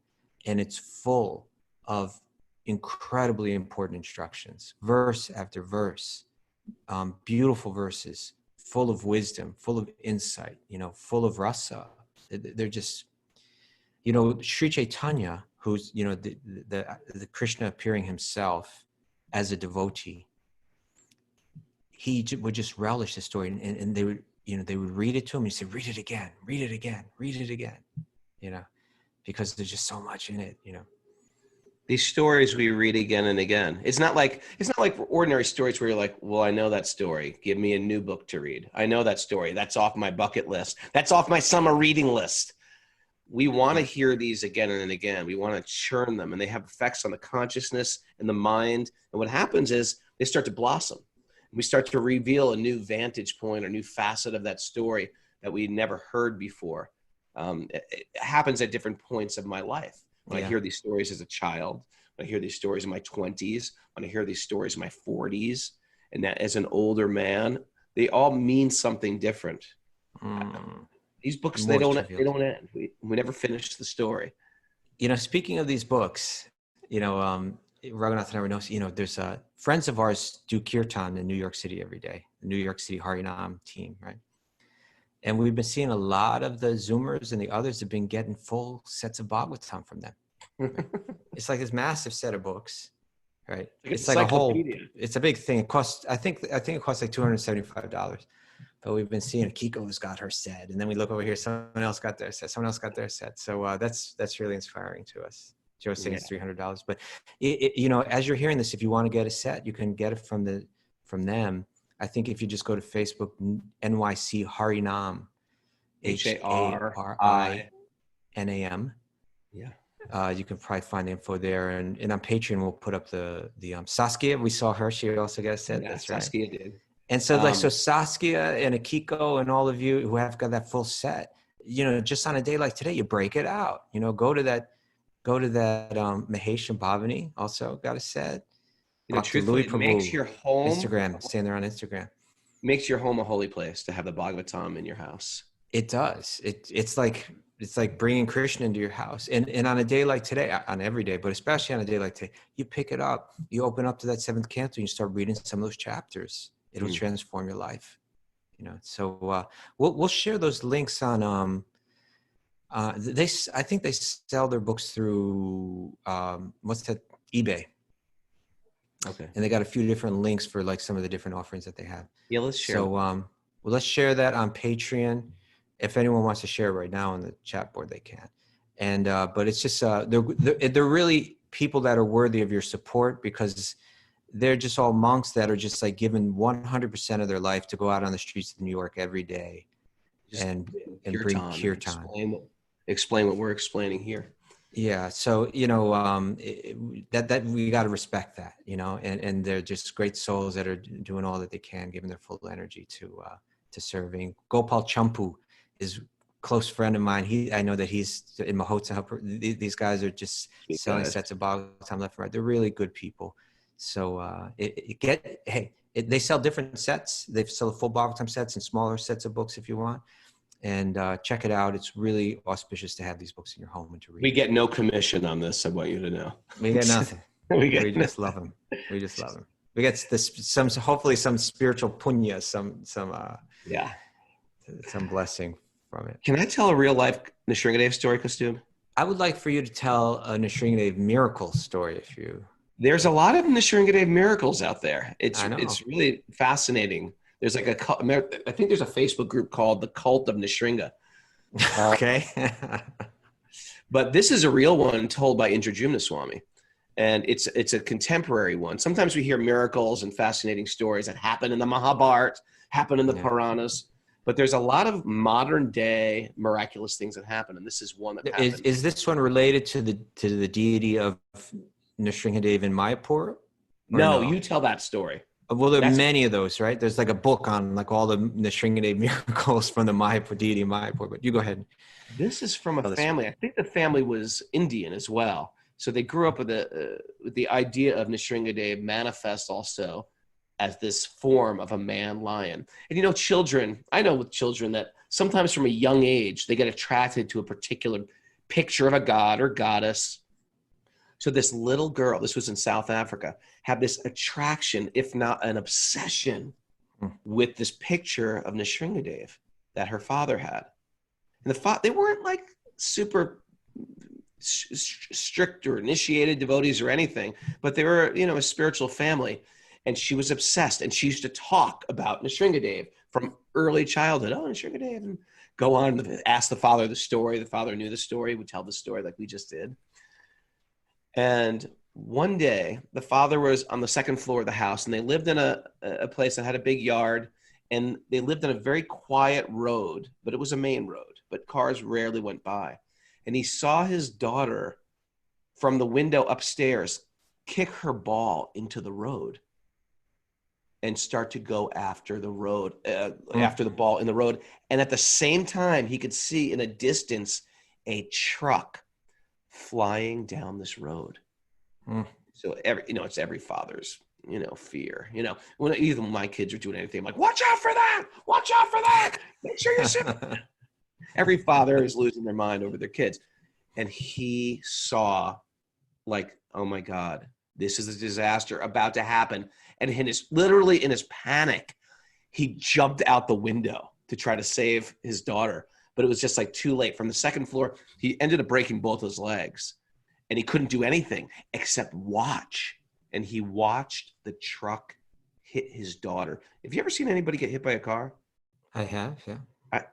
and it's full of incredibly important instructions, verse after verse, beautiful verses full of wisdom, full of insight, full of rasa. They're just, Sri Chaitanya, who's, the Krishna appearing himself as a devotee, he would just relish the story, and they would, they would read it to him. And he'd say, read it again, read it again, read it again, because there's just so much in it, These stories we read again and again. It's not like ordinary stories where you're like, well, I know that story. Give me a new book to read. I know that story. That's off my bucket list. That's off my summer reading list. We want to hear these again and again. We want to churn them, and they have effects on the consciousness and the mind. And what happens is they start to blossom. We start to reveal a new vantage point or new facet of that story that we never heard before. It happens at different points of my life. When I hear these stories as a child, when I hear these stories in my 20s, when I hear these stories in my 40s, and that as an older man, they all mean something different. These books, they don't end. We never finish the story. Speaking of these books, Raghunath and I know, there's friends of ours do kirtan in New York City every day, the New York City Harinam team, right? And we've been seeing a lot of the Zoomers and the others have been getting full sets of Bhagavatam from them. Right? It's like this massive set of books, right? It's like it's a big thing. It costs, I think it costs like $275. But we've been seeing Kiko's got her set, and then we look over here, someone else got their set, someone else got their set. So that's really inspiring to us. Joe's saying it's $300, but as you're hearing this, if you want to get a set, you can get it from them. I think if you just go to Facebook, NYC Harinam, HARINAM. Yeah. You can probably find the info there, and on Patreon we'll put up the Saskia. We saw her; she also got a set. Yeah, that's Saskia right. did. And so so Saskia and Akiko and all of you who have got that full set, just on a day like today, you break it out. Go to that Mahesh and Bhavani also got a set. Truthfully, it makes your home Instagram, staying there on Instagram. Makes your home a holy place to have the Bhagavatam in your house. It does. It's like bringing Krishna into your house. And on a day like today, on every day, but especially on a day like today, you pick it up, you open up to that 7th canto, and you start reading some of those chapters. It'll transform your life. So we'll share those links on. I think they sell their books through what's that, eBay. Okay. And they got a few different links for like some of the different offerings that they have. Yeah, let's share. So let's share that on Patreon. If anyone wants to share it right now on the chat board, they can. And but it's just they're really people that are worthy of your support, because they're just all monks that are just like given 100% of their life to go out on the streets of New York every day and bring kirtan. Explain what we're explaining here. Yeah. So, that we got to respect that, and they're just great souls that are doing all that they can, giving their full energy to serving. Gopal Champu is a close friend of mine. I know that he's in Mahotsav. These guys are just selling sets of Bhagavatam left and right. They're really good people. So they sell different sets. They sell full Bhagavatam sets and smaller sets of books if you want. And check it out. It's really auspicious to have these books in your home and to read. We get no commission on this, I want you to know. We get nothing. we just love them. We just love them. We get hopefully some spiritual punya, some blessing from it. Can I tell a real life Nrisimhadeva story, Kaustubha? I would like for you to tell a Nrisimhadeva miracle story if you. There's a lot of Nrisimhadeva miracles out there. It's really fascinating. There's like I think there's a Facebook group called the Cult of Nrisimha. Okay. But this is a real one told by Indrajumna Swami. And it's a contemporary one. Sometimes we hear miracles and fascinating stories that happen in the Mahabharata, happen in the Puranas. But there's a lot of modern day miraculous things that happen. And this is one that happened. Is this one related to the deity of Nrisimhadeva in Mayapur? No, you tell that story. Well, there are many of those, right? There's like a book on like all the Nrisimhadeva miracles from the Mayapur deity in Mayapur. But you go ahead. This is from a family. I think the family was Indian as well. So they grew up with the idea of Nrisimhadeva manifest also as this form of a man lion. And children, I know with children that sometimes from a young age, they get attracted to a particular picture of a god or goddess. So this little girl, this was in South Africa, had this attraction, if not an obsession, with this picture of Nrisimhadev that her father had. And they weren't like super strict or initiated devotees or anything, but they were, a spiritual family. And she was obsessed, and she used to talk about Nrisimhadev from early childhood. Oh, Nrisimhadev, and go on and ask the father the story. The father knew the story, would tell the story like we just did. And one day, the father was on the second floor of the house, and they lived in a place that had a big yard, and they lived on a very quiet road, but it was a main road, but cars rarely went by. And he saw his daughter from the window upstairs kick her ball into the road and start to go after the road, after the ball in the road. And at the same time, he could see in a distance a truck flying down this road. So it's every father's, fear. When even my kids are doing anything, I'm like, watch out for that! Watch out for that! Make sure you're safe. Every father is losing their mind over their kids. And he saw, like, oh my God, this is a disaster about to happen. And literally in his panic, he jumped out the window to try to save his daughter. But it was just like too late. From the second floor, he ended up breaking both his legs. And he couldn't do anything except watch. And he watched the truck hit his daughter. Have you ever seen anybody get hit by a car? I have, yeah.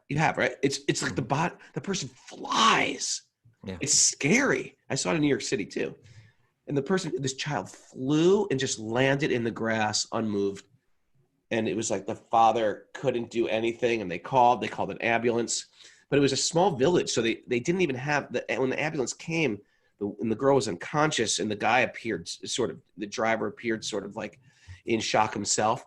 You have, right? It's like the person flies. Yeah. It's scary. I saw it in New York City too. And this child flew and just landed in the grass unmoved. And it was like the father couldn't do anything. And they called an ambulance, but it was a small village. So they didn't even have when the ambulance came, and the girl was unconscious, and the guy appeared the driver appeared sort of like in shock himself.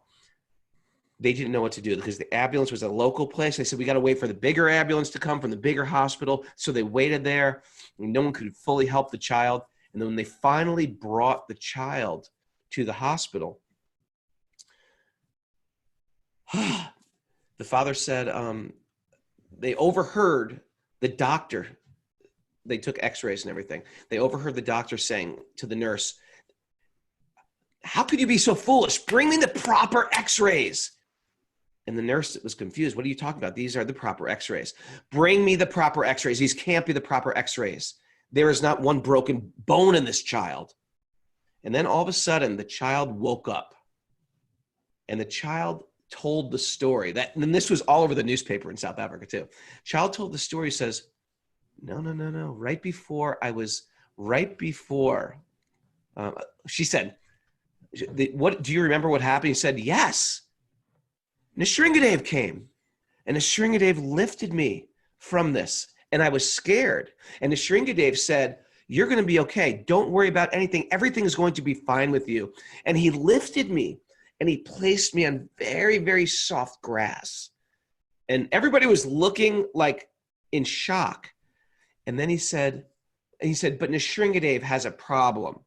They didn't know what to do because the ambulance was a local place. They said, we got to wait for the bigger ambulance to come from the bigger hospital. So they waited there, and no one could fully help the child. And then when they finally brought the child to the hospital, the father said they overheard the doctor. They took x-rays and everything. They overheard the doctor saying to the nurse, how could you be so foolish? Bring me the proper x-rays. And the nurse was confused. What are you talking about? These are the proper x-rays. Bring me the proper x-rays. These can't be the proper x-rays. There is not one broken bone in this child. And then all of a sudden, the child woke up. And the child told the story. And this was all over the newspaper in South Africa too. Child told the story, says, no. She said, what, do you remember what happened? He said, yes. Nrisimhadev came, and Nrisimhadev lifted me from this, and I was scared. And Nrisimhadev said, you're going to be okay. Don't worry about anything. Everything is going to be fine with you. And he lifted me, and he placed me on very, very soft grass. And everybody was looking like in shock. And then he said, but Nrisimhadev has a problem.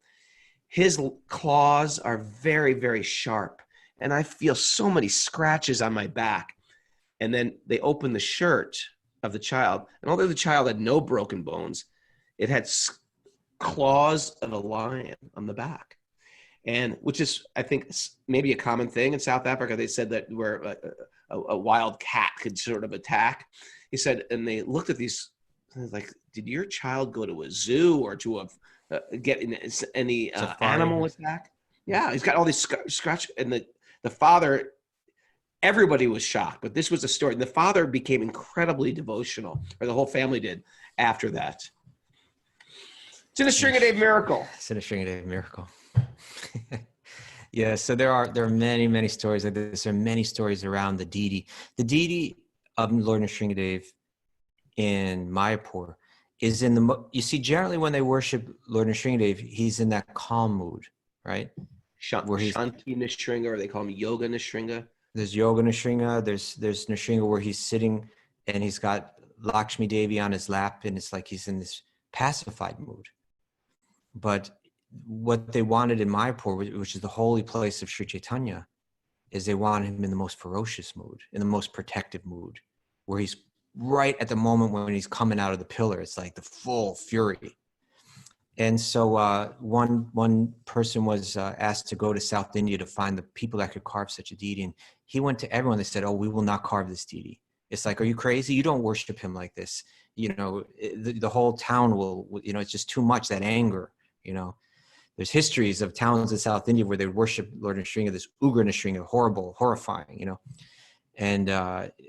His claws are very, very sharp. And I feel so many scratches on my back. And then they opened the shirt of the child. And although the child had no broken bones, it had claws of a lion on the back. And which is, I think, maybe a common thing in South Africa. They said that where a wild cat could sort of attack. He said, and they looked at these, like, did your child go to a zoo or to get in any animal attack? Yeah, he's got all these scratch. And the father, everybody was shocked, but this was a story. And the father became incredibly devotional, or the whole family did after that. It's an Nrisimhadev miracle. It's an Nrisimhadev miracle. Yeah, so there are many, many stories like this. There are many stories around the deity. The deity of Lord Nrisimhadev in Mayapur is you see, generally when they worship Lord Nrisimhadev, he's in that calm mood, right? Shanti Nrisimha, or they call him Yoga Nrisimha. There's Yoga Nrisimha. There's Nrisimha where he's sitting and he's got Lakshmi Devi on his lap, and it's like he's in this pacified mood. But what they wanted in Mayapur, which is the holy place of Sri Chaitanya, is they wanted him in the most ferocious mood, in the most protective mood, where he's right at the moment when he's coming out of the pillar. It's like the full fury. And so one person was asked to go to South India to find the people that could carve such a deity. And he went to everyone. They said, "Oh, we will not carve this deity." It's like, are you crazy? You don't worship him like this. The whole town will, it's just too much, that anger, There's histories of towns in South India where they worship Lord Nrisimhadeva, this Ugra Nrisimhadeva, horrible, horrifying, and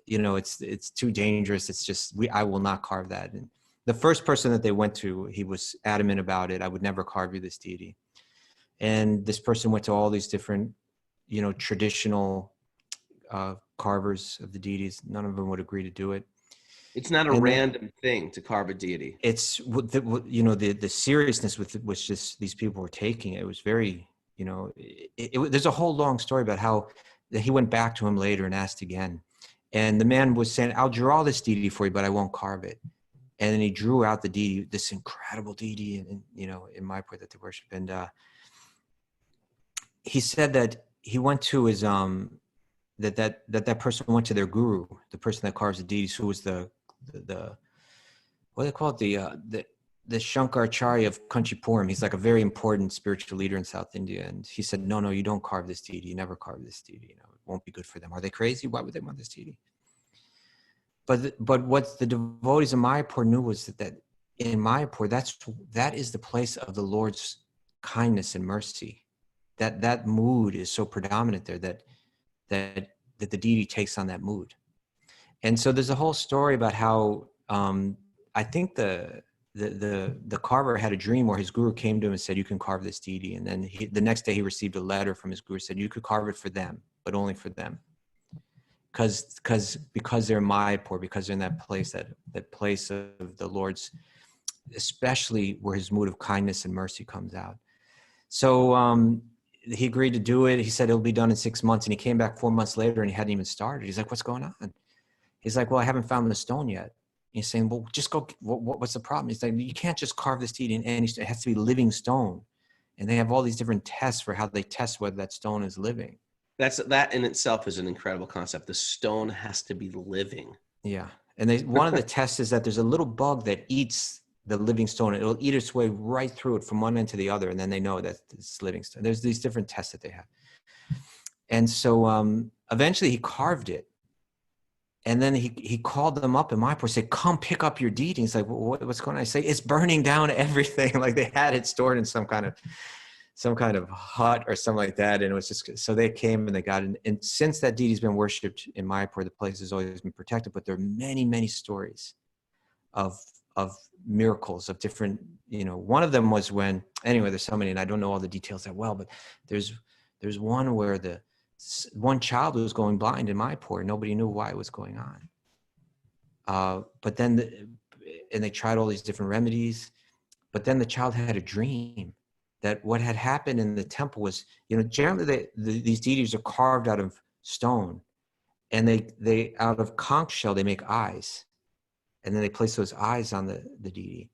it's too dangerous. It's just, I will not carve that. And the first person that they went to, he was adamant about it. I would never carve you this deity. And this person went to all these different, traditional carvers of the deities. None of them would agree to do it. It's not a random thing to carve a deity. It's the seriousness with which these people were taking it. It was very, there's a whole long story about how he went back to him later and asked again. And the man was saying, "I'll draw this deity for you, but I won't carve it." And then he drew out the deity, this incredible deity, in Mayapur that they worship. And he said that he went to his that person went to their guru, the person that carves the deities, who was the what do they call it, the Shankaracharya of Kanchipuram. He's like a very important spiritual leader in South India. And he said, no, you don't carve this deity. You never carve this deity. It won't be good for them. Are they crazy? Why would they want this deity? But what the devotees of Mayapur knew was that in Mayapur, that is the place of the Lord's kindness and mercy. That mood is so predominant there that the deity takes on that mood. And so there's a whole story about how I think the carver had a dream where his guru came to him and said, "You can carve this deity." And then the next day he received a letter from his guru that said, "You could carve it for them, but only for them." Because they're Mayapur, because they're in that place of the Lord's, especially where his mood of kindness and mercy comes out. So he agreed to do it. He said it'll be done in 6 months, and he came back 4 months later and he hadn't even started. He's like, "What's going on?" He's like, "Well, I haven't found the stone yet." He's saying, "Well, just go. What's the problem?" He's like, "You can't just carve this deity in any stone. It has to be living stone." And they have all these different tests for how they test whether that stone is living. That in itself is an incredible concept. The stone has to be living. Yeah. And one of the tests is that there's a little bug that eats the living stone. It'll eat its way right through it from one end to the other. And then they know that it's living stone. There's these different tests that they have. And so eventually he carved it. And then he called them up in Mayapur, said, "Come pick up your deity." He's like, "What's going on?" I say, "It's burning down everything." Like they had it stored in some kind of hut or something like that. And it was just, so they came and they got it. And since that deity's been worshipped in Mayapur, the place has always been protected. But there are many, many stories of miracles of different, one of them was when, anyway, there's so many, and I don't know all the details that well, but there's one where one child was going blind in Mayapur. Nobody knew why it was going on. But then, and they tried all these different remedies, but then the child had a dream that what had happened in the temple was, generally these deities are carved out of stone, and they out of conch shell, they make eyes, and then they place those eyes on the deity.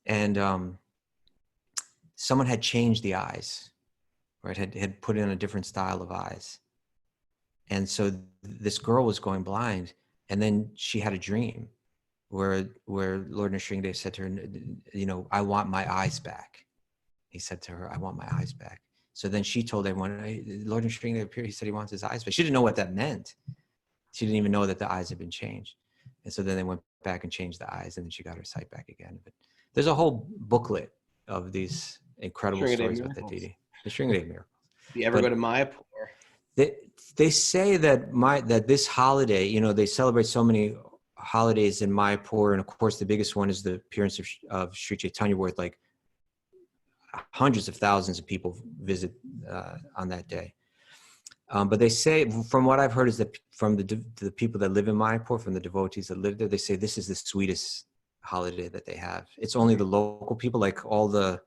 And someone had changed the eyes, right? Had put in a different style of eyes. And so this girl was going blind, and then she had a dream where Lord Narasimhadeva said to her, "I want my eyes back." He said to her, "I want my eyes back." So then she told everyone, Lord Narasimhadeva appeared. He said he wants his eyes back. She didn't know what that meant. She didn't even know that the eyes had been changed. And so then they went back and changed the eyes, and then she got her sight back again. But there's a whole booklet of these incredible stories about the deity. The Nrisimhadeva miracles. If you ever go to Mayapur, they say that this holiday, they celebrate so many holidays in Mayapur, and of course the biggest one is the appearance of Sri Chaitanya, where like hundreds of thousands of people visit on that day. But they say, from what I've heard, is that from the people that live in Mayapur, from the devotees that live there, they say this is the sweetest holiday that they have. It's only the local people, like all the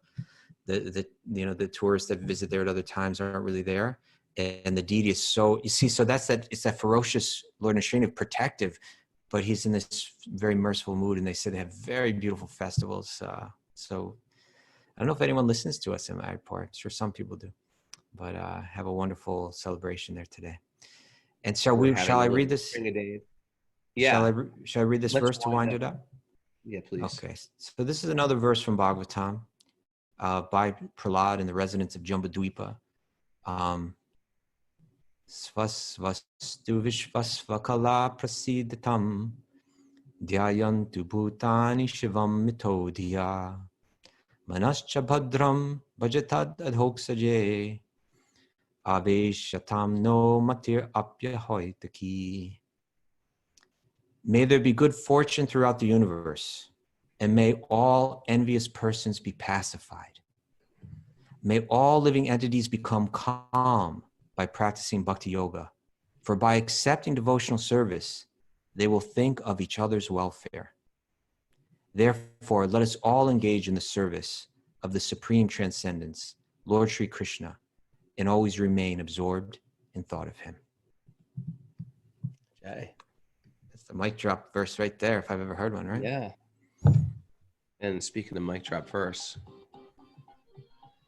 tourists that visit there at other times aren't really there. And the deity is so, so it's that ferocious Lord Narasimhadeva, protective, but he's in this very merciful mood. And they say they have very beautiful festivals. So I don't know if anyone listens to us in Mayapur. I'm sure some people do, but have a wonderful celebration there today. And shall I read this? Yeah. Shall I read this verse to wind it up? Yeah, please. Okay. So this is another verse from Bhagavatam. by Prahlad and the residents of Jambudvipa. Svasvastu vishvasvakala prasidatam dhyayantu bhutani shivam mitodhiya manascha bhadram bhajatad adhoksaje aveshatam no matir apyahoitaki. May there be good fortune throughout the universe, and may all envious persons be pacified. May all living entities become calm by practicing bhakti yoga, for by accepting devotional service, they will think of each other's welfare. Therefore, let us all engage in the service of the Supreme Transcendence, Lord Sri Krishna, and always remain absorbed in thought of him. Okay. That's the mic drop verse right there, if I've ever heard one, right? Yeah. And speaking of mic drop verse,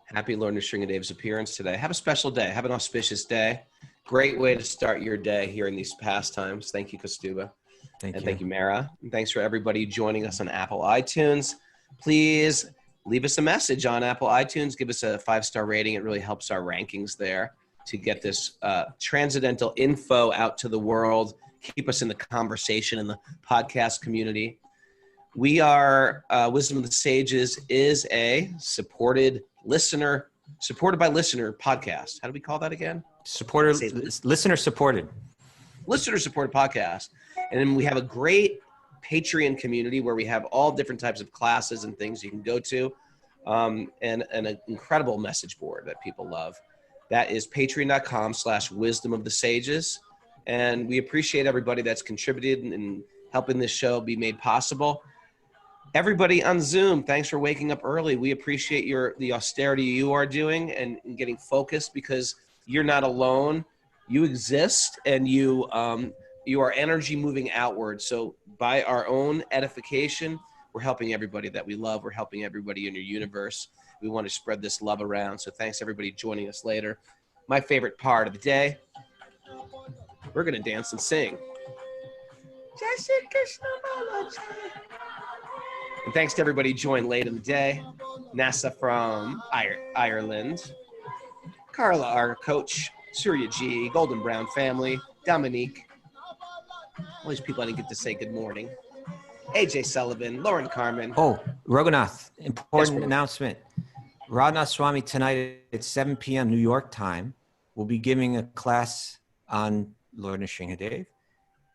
happy Lord Nrisimhadeva's appearance today. Have a special day. Have an auspicious day. Great way to start your day here in these pastimes. Thank you, Kaustubha. Thank you, Mara. And thanks for everybody joining us on Apple iTunes. Please leave us a message on Apple iTunes. Give us a 5-star rating. It really helps our rankings there to get this transcendental info out to the world. Keep us in the conversation in the podcast community. We are, Wisdom of the Sages is a supported by listener podcast. How do we call that again? Listener supported. Listener supported podcast. And then we have a great Patreon community where we have all different types of classes and things you can go to, and an incredible message board that people love. That is patreon.com/wisdom of the sages. And we appreciate everybody that's contributed in helping this show be made possible. Everybody on Zoom, thanks for waking up early. We appreciate the austerity you are doing and getting focused, because you're not alone. You exist, and you are energy moving outward. So by our own edification, we're helping everybody that we love. We're helping everybody in your universe. We want to spread this love around. So thanks everybody joining us later. My favorite part of the day, we're going to dance and sing. And thanks to everybody who joined late in the day. Nasa from Ireland. Carla, our coach. Surya G, Golden Brown family. Dominique. All these people I didn't get to say good morning. AJ Sullivan, Lauren Carmen. Oh, Raghunath, important announcement. Raghunath Swami tonight at 7 p.m. New York time will be giving a class on Lord Narasimhadeva.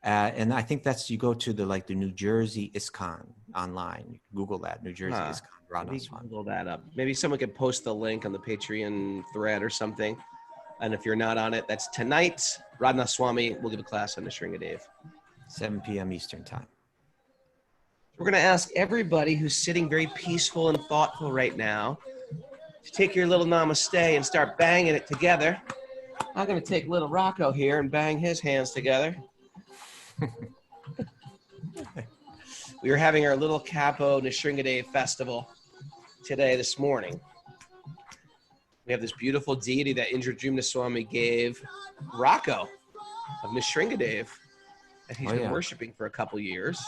And I think that's, you go to the New Jersey ISKCON online. You can Google that, New Jersey ISKCON, Raghunath Swami. Google that up. Maybe someone could post the link on the Patreon thread or something. And if you're not on it, that's tonight. Raghunath Swami will give a class on Nrisimhadeva. 7 p.m. Eastern time. We're going to ask everybody who's sitting very peaceful and thoughtful right now to take your little namaste and start banging it together. I'm going to take little Rocco here and bang his hands together. We were having our little Capo Nrisimhadeva festival this morning. We have this beautiful deity that Indradyumna Swami gave Rocco of Nrisimhadeva, that he's been worshiping for a couple years.